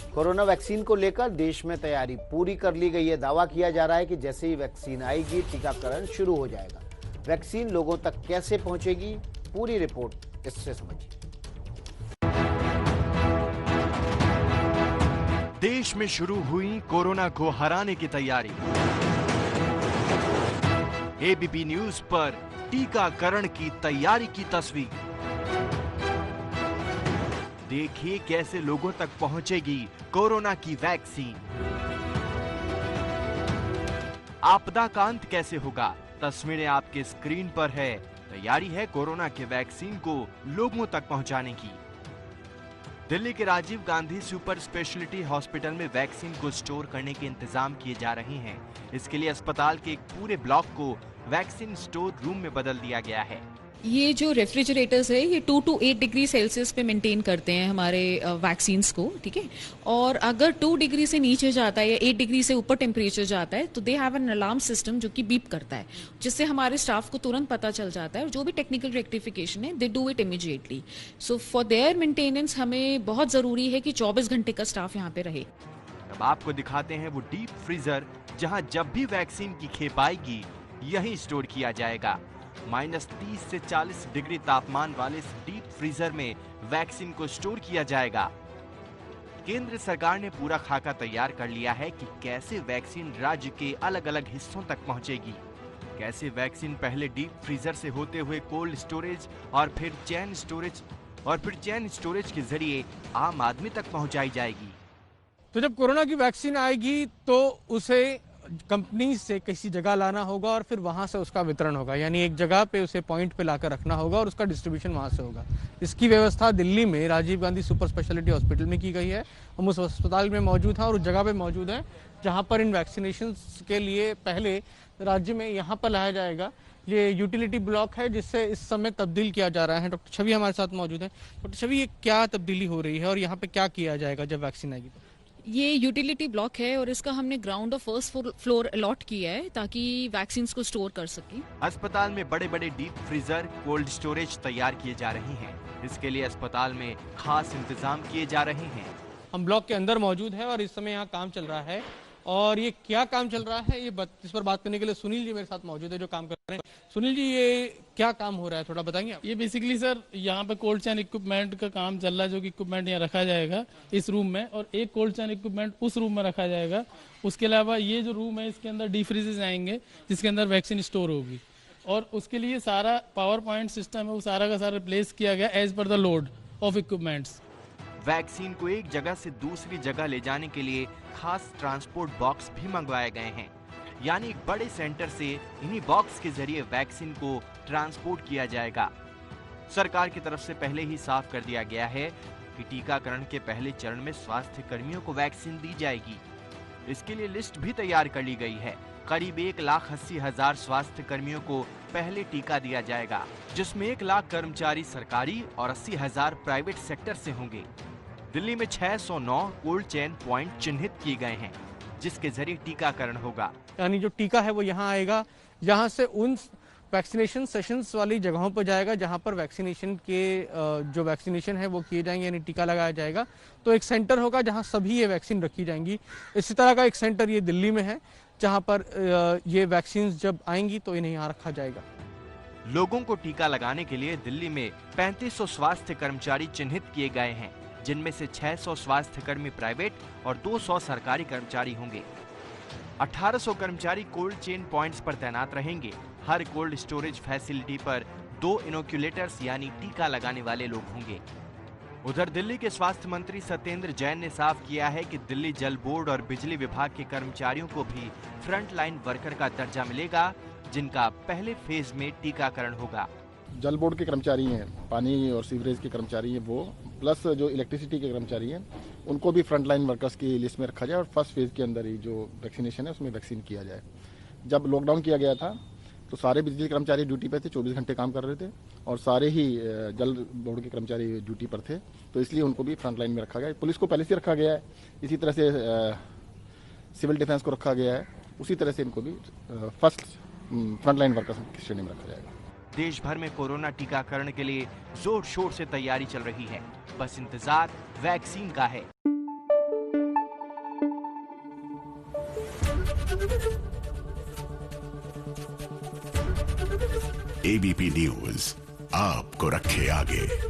Corona vaccine को लेकर देश में तैयारी पूरी कर ली गई है। दावा किया जा रहा है कि जैसे ही वैक्सीन आएगी टीकाकरण शुरू हो जाएगा। वैक्सीन लोगों तक कैसे पहुंचेगी, पूरी रिपोर्ट इससे समझिए। देश में शुरू हुई कोरोना को हराने की तैयारी। एबीपी न्यूज पर टीकाकरण की तैयारी की तस्वीर। देखिए कैसे लोगों तक पहुंचेगी कोरोना की वैक्सीन। आपदा का अंत कैसे होगा, तस्वीरें आपके स्क्रीन पर है। तैयारी है कोरोना के वैक्सीन को लोगों तक पहुंचाने की। दिल्ली के Rajiv Gandhi super specialty hospital में वैक्सीन को स्टोर करने के इंतजाम किए जा रहे हैं। इसके लिए अस्पताल के एक पूरे ब्लॉक को वैक्सीन स्टोर रूम में बदल दिया गया है। ये जो रेफ्रिजरेटर्स है ये 2 to 8 डिग्री सेल्सियस पे मेंटेन करते हैं हमारे वैक्सीन्स को, ठीक है। और अगर 2 डिग्री से नीचे जाता है या 8 डिग्री से ऊपर टेम्परेचर जाता है तो they have an alarm system जो कि बीप करता है, जिससे हमारे स्टाफ को तुरंत पता चल जाता है और जो भी टेक्निकल रेक्टिफिकेशन है they do it immediately. So for their maintenance हमें बहुत जरूरी है कि 24 घंटे का स्टाफ यहाँ पे रहे। अब आपको दिखाते हैं वो डीप फ्रीजर जहां जब भी वैक्सीन की खेप आएगी यहीं स्टोर किया जाएगा। -30 से 40 डिग्री तापमान वाले इस डीप फ्रीजर में वैक्सीन को स्टोर किया जाएगा। केंद्र सरकार ने पूरा खाका तैयार कर लिया है कि कैसे वैक्सीन राज्य के अलग अलग हिस्सों तक पहुंचेगी। कैसे वैक्सीन पहले डीप फ्रीजर से होते हुए कोल्ड स्टोरेज और फिर चेन स्टोरेज के जरिए आम आदमी तक पहुंचाई जाएगी। तो जब कोरोना की वैक्सीन आएगी तो उसे कंपनी से किसी जगह लाना होगा और फिर वहां से उसका वितरण होगा, यानी एक जगह पे उसे पॉइंट पे लाकर रखना होगा और उसका डिस्ट्रीब्यूशन वहां से होगा। इसकी व्यवस्था दिल्ली में Rajiv Gandhi super specialty hospital में की गई है। हम उस अस्पताल में मौजूद हैं और उस जगह पे मौजूद हैं जहां पर इन वैक्सीनेशन के लिए पहले राज्य में यहाँ पर लाया जाएगा। ये यूटिलिटी ब्लॉक है जिससे इस समय तब्दील किया जा रहा है। डॉक्टर छवि हमारे साथ मौजूद है। डॉक्टर छवि, ये क्या तब्दीली हो रही है और यहाँ पे क्या किया जाएगा जब वैक्सीन आएगी? ये यूटिलिटी ब्लॉक है और इसका हमने ग्राउंड और फर्स्ट फ्लोर अलॉट किया है ताकि वैक्सीन्स को स्टोर कर सकें। अस्पताल में बड़े बड़े डीप फ्रीजर, कोल्ड स्टोरेज तैयार किए जा रहे हैं। इसके लिए अस्पताल में खास इंतजाम किए जा रहे हैं। हम ब्लॉक के अंदर मौजूद है और इस समय यहाँ काम चल रहा है। और ये क्या काम चल रहा है इस पर बात करने के लिए सुनील जी मेरे साथ मौजूद है जो काम कर रहे हैं। सुनील जी, ये क्या काम हो रहा है, थोड़ा बताएंगे आप? ये बेसिकली सर यहाँ पे कोल्ड चैन इक्विपमेंट का काम चल रहा है, जो कि इक्विपमेंट यहाँ रखा जाएगा इस रूम में और एक कोल्ड चैन इक्विपमेंट उस रूम में रखा जाएगा। उसके अलावा ये जो रूम है इसके अंदर डी फ्रीजेस आएंगे जिसके अंदर वैक्सीन स्टोर होगी और उसके लिए सारा पावर पॉइंट सिस्टम है वो सारा का सारा रिप्लेस किया गया as per the load of equipments. Vaccine को एक जगह से दूसरी जगह ले जाने के लिए खास ट्रांसपोर्ट बॉक्स भी मंगवाए गए हैं, यानी एक बड़े सेंटर से इन्हीं बॉक्स के जरिए वैक्सीन को ट्रांसपोर्ट किया जाएगा। सरकार की तरफ से पहले ही साफ कर दिया गया है कि टीकाकरण के पहले चरण में स्वास्थ्य कर्मियों को वैक्सीन दी जाएगी। इसके लिए लिस्ट भी तैयार कर ली गई है। करीब 1,80,000 स्वास्थ्य कर्मियों को पहले टीका दिया जाएगा, जिसमें 1 लाख कर्मचारी सरकारी और 80,000 प्राइवेट सेक्टर से होंगे। दिल्ली में 609 कोल्ड चेन पॉइंट चिन्हित किए गए हैं जिसके जरिए टीकाकरण होगा। यानी जो टीका है वो यहाँ आएगा, यहाँ से उन वैक्सीनेशन सेशंस वाली जगहों पर जाएगा जहाँ पर वैक्सीनेशन के जो वैक्सीनेशन है वो किए जाएंगे, यानी टीका लगाया जाएगा। तो एक सेंटर होगा जहाँ सभी ये वैक्सीन रखी जाएंगी। इसी तरह का एक सेंटर ये दिल्ली में है जहाँ पर ये वैक्सीन जब आएंगी तो इन्हें यहाँ रखा जाएगा। लोगों को टीका लगाने के लिए दिल्ली में 3500 स्वास्थ्य कर्मचारी चिन्हित किए गए हैं, जिनमें से 600 स्वास्थ्य कर्मी प्राइवेट और 200 सरकारी कर्मचारी होंगे। 1800 कर्मचारी कोल्ड चेन पॉइंट्स पर तैनात रहेंगे। हर कोल्ड स्टोरेज फैसिलिटी पर 2 इनोक्यूलेटर्स यानी टीका लगाने वाले लोग होंगे। उधर दिल्ली के स्वास्थ्य मंत्री सत्येंद्र जैन ने साफ किया है कि दिल्ली जल बोर्ड और बिजली विभाग के कर्मचारियों को भी फ्रंट लाइन वर्कर का दर्जा मिलेगा, जिनका पहले फेज में टीकाकरण होगा। जल बोर्ड के कर्मचारी हैं, पानी और सीवरेज के कर्मचारी हैं वो, प्लस जो इलेक्ट्रिसिटी के कर्मचारी हैं उनको भी फ्रंट लाइन वर्कर्स की लिस्ट में रखा जाए और फर्स्ट फेज के अंदर ही जो वैक्सीनेशन है उसमें वैक्सीन किया जाए। जब लॉकडाउन किया गया था तो सारे बिजली कर्मचारी ड्यूटी पे थे, 24 घंटे काम कर रहे थे और सारे ही जल बोर्ड के कर्मचारी ड्यूटी पर थे, तो इसलिए उनको भी फ्रंट लाइन में रखा गया। पुलिस को पहले से रखा गया है, इसी तरह से सिविल डिफेंस को रखा गया है, उसी तरह से इनको भी फर्स्ट फ्रंट लाइन वर्कर्स की श्रेणी में रखा जाएगा। देश भर में कोरोना टीकाकरण के लिए जोर शोर से तैयारी चल रही है, बस इंतजार वैक्सीन का है। एबीपी न्यूज आपको रखे आगे।